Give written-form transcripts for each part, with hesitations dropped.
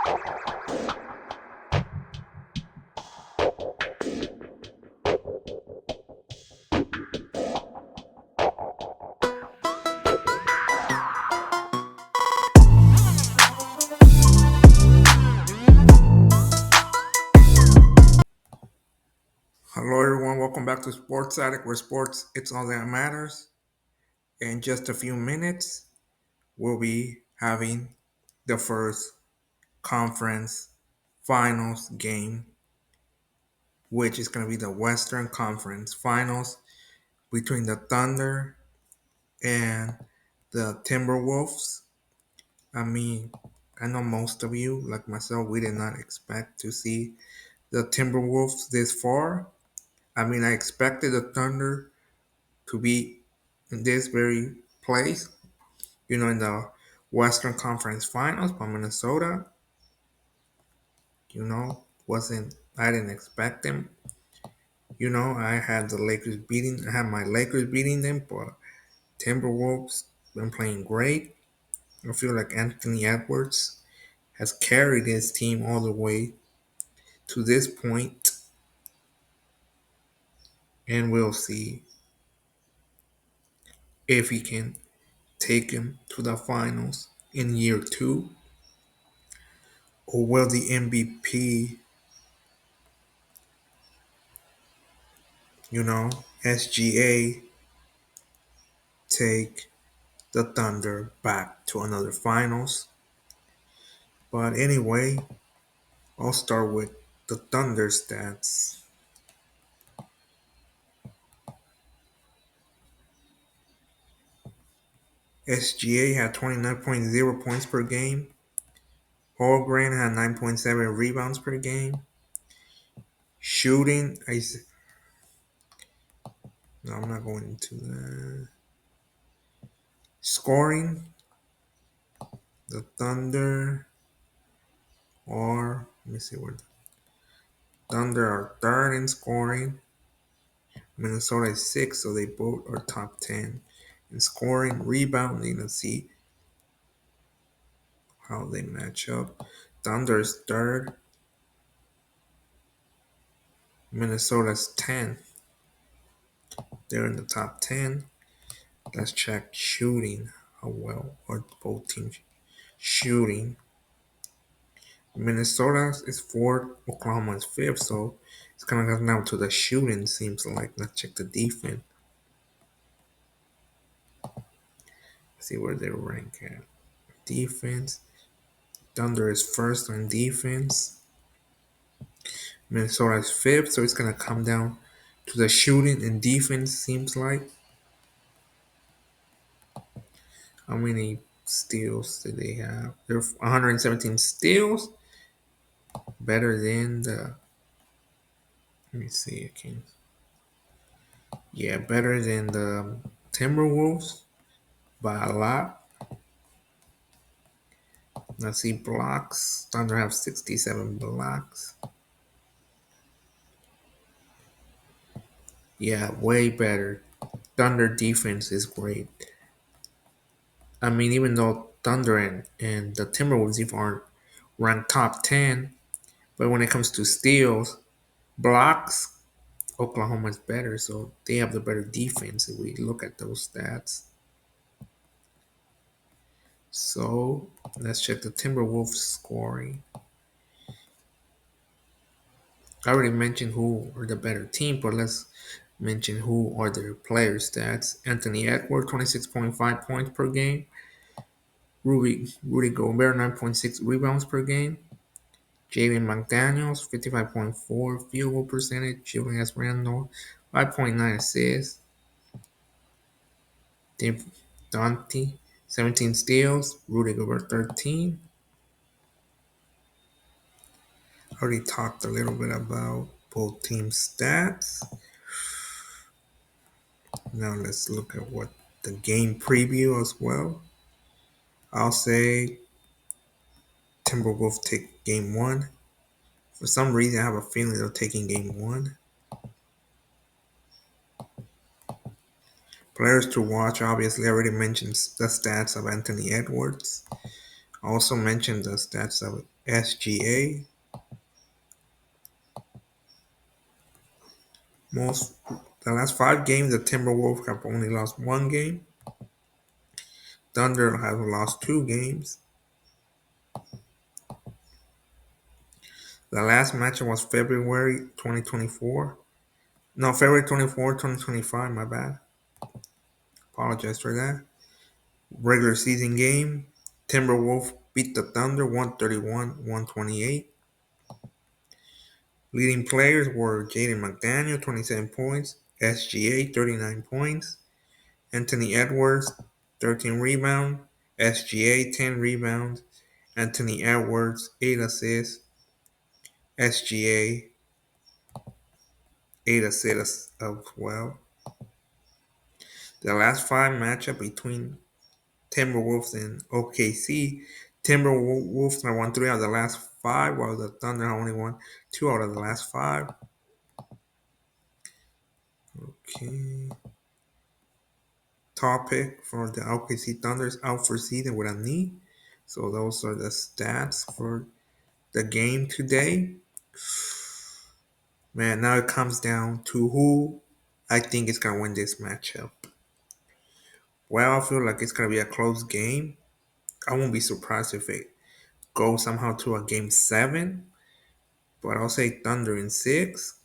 Hello, everyone. Welcome back to Sports Addict, where sports it's all that matters. In just a few minutes, we'll be having the first conference finals game, which is going to be the Western Conference Finals between the Thunder and the Timberwolves. I mean, I know most of you, like myself, we did not expect to see the Timberwolves this far. I mean, I expected the Thunder to be in this very place, in the Western Conference Finals, but Minnesota, wasn't, I didn't expect them. I had my Lakers beating them, but Timberwolves been playing great. I feel like Anthony Edwards has carried his team all the way to this point, and we'll see if he can take him to the finals in year two, or will the MVP, SGA, take the Thunder back to another finals. But anyway, I'll start with the Thunder stats. SGA had 29.0 points per game. Holmgren had 9.7 rebounds per game. Shooting, no, I'm not going into that. Scoring, the Thunder let me see where the Thunder are third in scoring. Minnesota is sixth, so they both are top 10 in scoring. Rebounding, let's see how they match up. Thunder is third. Minnesota's 10th. They're in the top 10. Let's check shooting. How well are both teams shooting? Minnesota is fourth. Oklahoma is fifth. So it's going to come down to the shooting, seems like. Let's check the defense. See where they rank at. Defense. Thunder is first on defense. Minnesota is fifth, so it's gonna come down to the shooting and defense. Seems like. How many steals do they have? They're 117 steals. Better than the. Let me see again. Yeah, better than the Timberwolves by a lot. Let's see blocks. Thunder have 67 blocks. Yeah, way better. Thunder defense is great. I mean, even though Thunder and the Timberwolves even aren't ranked top 10, but when it comes to steals, blocks, Oklahoma's better, so they have the better defense if we look at those stats. So let's check the Timberwolves scoring. I already mentioned who are the better team, but let's mention who are their player stats. Anthony Edwards, 26.5 points per game. Rudy Gobert, 9.6 rebounds per game. Jalen McDaniels, 55.4 field goal percentage. Julius Randle, 5.9 assists. Dave Dante, 17 steals. Rudy Gobert, 13. I already talked a little bit about both teams' stats. Now let's look at what the game preview as well. I'll say Timberwolves take game one. For some reason, I have a feeling they're taking game one. Players to watch, obviously, I already mentioned the stats of Anthony Edwards. I also mentioned the stats of SGA. Most the last 5 games, the Timberwolves have only lost 1 game. Thunder have lost 2 games. The last matchup was February 2024. No, February 24, 2025. My bad. Apologize for that. Regular season game. Timberwolves beat the Thunder 131-128. Leading players were Jaden McDaniel, 27 points. SGA, 39 points. Anthony Edwards, 13 rebounds. SGA, 10 rebounds. Anthony Edwards, 8 assists. SGA, 8 assists as well. The last 5 matchup between Timberwolves and OKC, Timberwolves have won 3 out of the last 5, while the Thunder have only won 2 out of the last 5. Okay. Topic for the OKC Thunder's out for season with a knee. So those are the stats for the game today. Man, now it comes down to who I think is gonna win this matchup. Well, I feel like it's gonna be a close game. I won't be surprised if it goes somehow to a game 7, but I'll say Thunder in 6.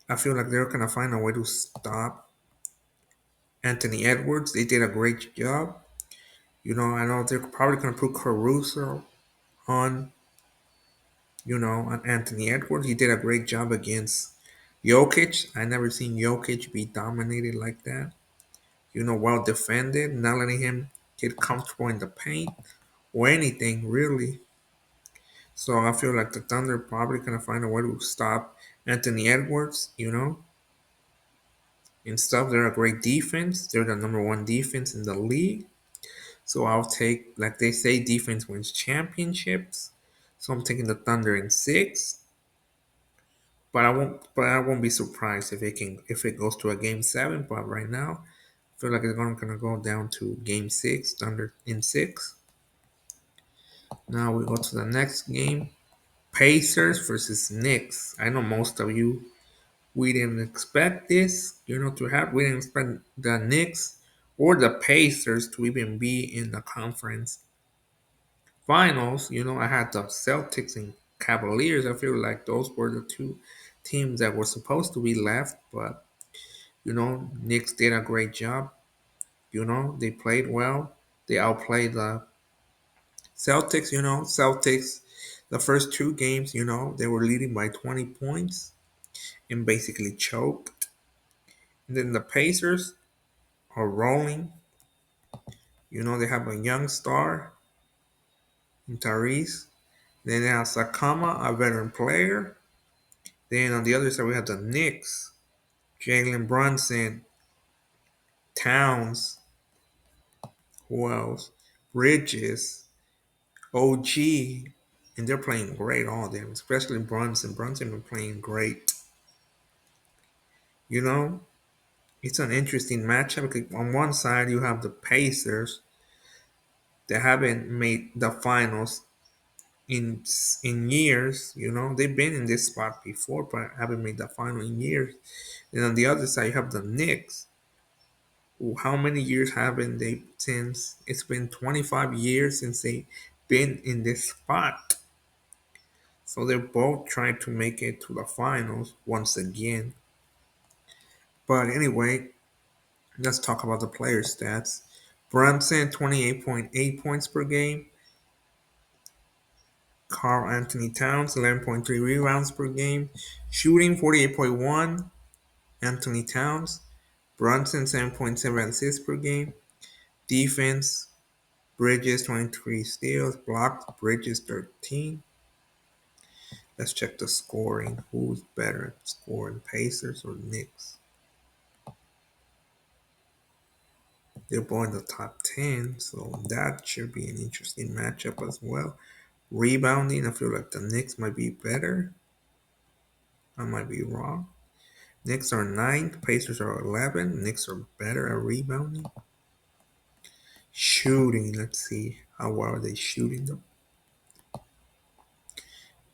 I feel like they're gonna find a way to stop Anthony Edwards. They did a great job. I know they're probably gonna put Caruso on, on Anthony Edwards. He did a great job against Jokic. I never seen Jokic be dominated like that. Well defended, not letting him get comfortable in the paint or anything really. So I feel like the Thunder probably gonna find a way to stop Anthony Edwards, and stuff. They're a great defense. They're the number 1 defense in the league. So I'll take, like they say, defense wins championships. So I'm taking the Thunder in 6. But I won't be surprised if it goes to a game 7. But right now, I feel like it's gonna go down to game 6, Thunder in 6. Now we go to the next game. Pacers versus Knicks. I know most of you, we didn't expect this, to have. We didn't expect the Knicks or the Pacers to even be in the conference finals. I had the Celtics and Cavaliers. I feel like those were the 2 teams that were supposed to be left, but Knicks did a great job. They played well. They outplayed the Celtics. Celtics. The first 2 games, they were leading by 20 points and basically choked. And then the Pacers are rolling. They have a young star in Tyrese. Then they have Sakama, a veteran player. Then on the other side, we have the Knicks. Jalen Brunson, Towns, who else? Bridges, OG. And they're playing great, all of them, especially Brunson. Brunson been playing great. You know, it's an interesting matchup because on one side you have the Pacers that haven't made the finals in years. They've been in this spot before, but haven't made the final in years. And on the other side, you have the Knicks. How many years haven't they since? It's been 25 years since they've been in this spot. So they're both trying to make it to the finals once again. But anyway, let's talk about the player stats. Brunson, 28.8 points per game. Carl Anthony Towns, 11.3 rebounds per game. Shooting, 48.1. Anthony Towns. Brunson, 7.7 assists per game. Defense, Bridges, 23 steals. Blocked, Bridges, 13. Let's check the scoring. Who's better at scoring, Pacers or Knicks? They're both in the top 10, so that should be an interesting matchup as well. Rebounding, I feel like the Knicks might be better. I might be wrong. Knicks are 9th, Pacers are 11. Knicks are better at rebounding. Shooting, let's see. How well are they shooting them?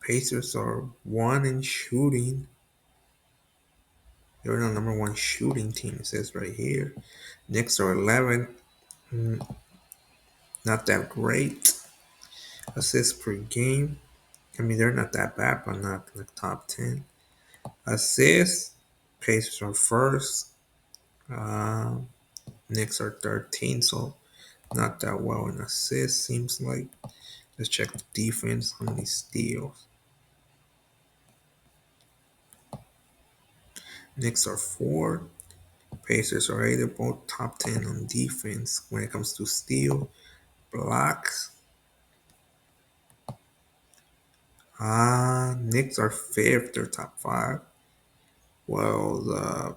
Pacers are one in shooting. They're the number one shooting team, it says right here. Knicks are 11. Not that great. Assists per game. I mean, they're not that bad, but not like top 10. Assists. Pacers are first. Uh, Knicks are 13, so not that well in assists, seems like. Let's check the defense. How many steals? Knicks are 4. Pacers are 8. They're both top 10 on defense when it comes to steal. Blocks. Knicks are 5th. They're top 5. Well,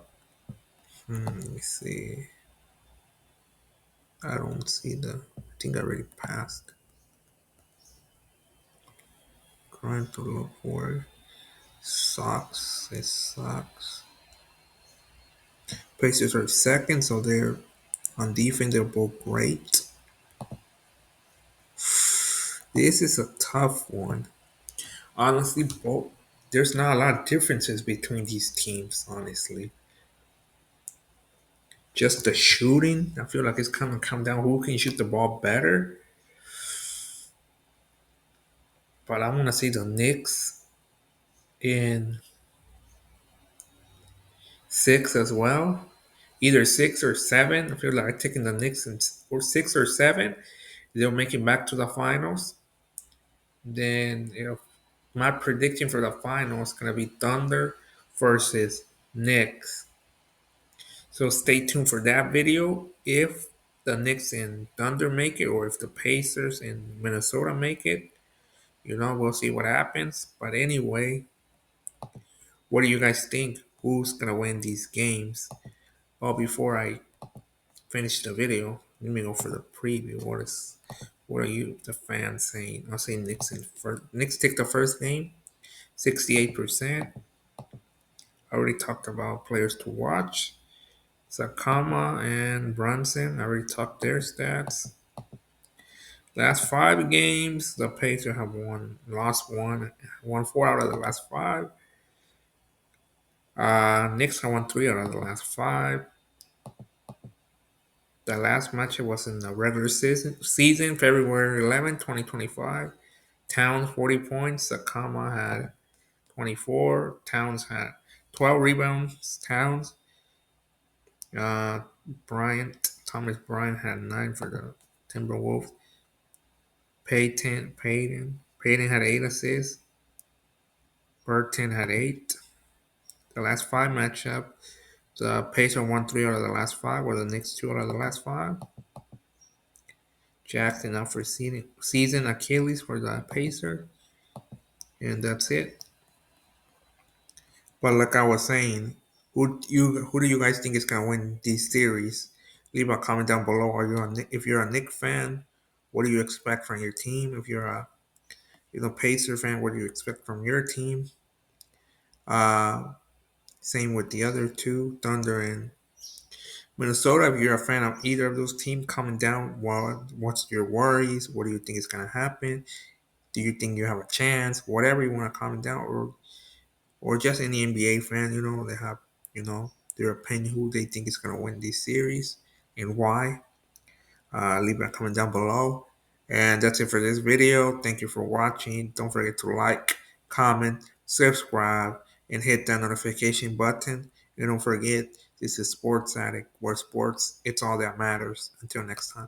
let me see. I don't see I think I already passed. Trying to look for it. Sucks. It sucks. Pacers are 2nd, so they're on defense. They're both great. This is a tough one. Honestly, both there's not a lot of differences between these teams. Honestly, just the shooting. I feel like it's kind of come down who can shoot the ball better. But I'm gonna say the Knicks in 6 as well. Either 6 or 7. I feel like I'm taking the Knicks in or 6 or 7. They'll make it back to the finals. Then my prediction for the finals is gonna be Thunder versus Knicks. So stay tuned for that video. If the Knicks and Thunder make it, or if the Pacers and Minnesota make it, we'll see what happens. But anyway, what do you guys think? Who's gonna win these games? Well, before I finish the video, let me go for the preview. What are you, the fans, saying? I'll say Knicks in first. Knicks take the first game, 68%. I already talked about players to watch. Sakama and Brunson. I already talked their stats. Last 5 games, the Pacers have lost won 4 out of the last 5. Knicks have won 3 out of the last 5. The last match was in the regular season February 11, 2025. Towns 40 points. Sakama had 24. Towns had 12 rebounds. Towns. Uh, Thomas Bryant had 9 for the Timberwolves. Payton had 8 assists. Burton had 8. The last 5 matchup, the Pacers won 3 out of the last 5, or the Knicks 2 out of the last 5. Jackson out for season Achilles for the Pacers, and that's it. But like I was saying, who do you guys think is gonna win this series? Leave a comment down below. If you're a Knicks fan, what do you expect from your team? If you're a Pacer fan, what do you expect from your team? Same with the other two, Thunder and Minnesota. If you're a fan of either of those teams, comment down. What's your worries? What do you think is gonna happen? Do you think you have a chance? Whatever you want to comment down, or just any NBA fan, they have their opinion who they think is gonna win this series and why. Leave a comment down below. And that's it for this video. Thank you for watching. Don't forget to like, comment, subscribe, and hit that notification button. And don't forget, this is Sports Addict, where sports, it's all that matters. Until next time.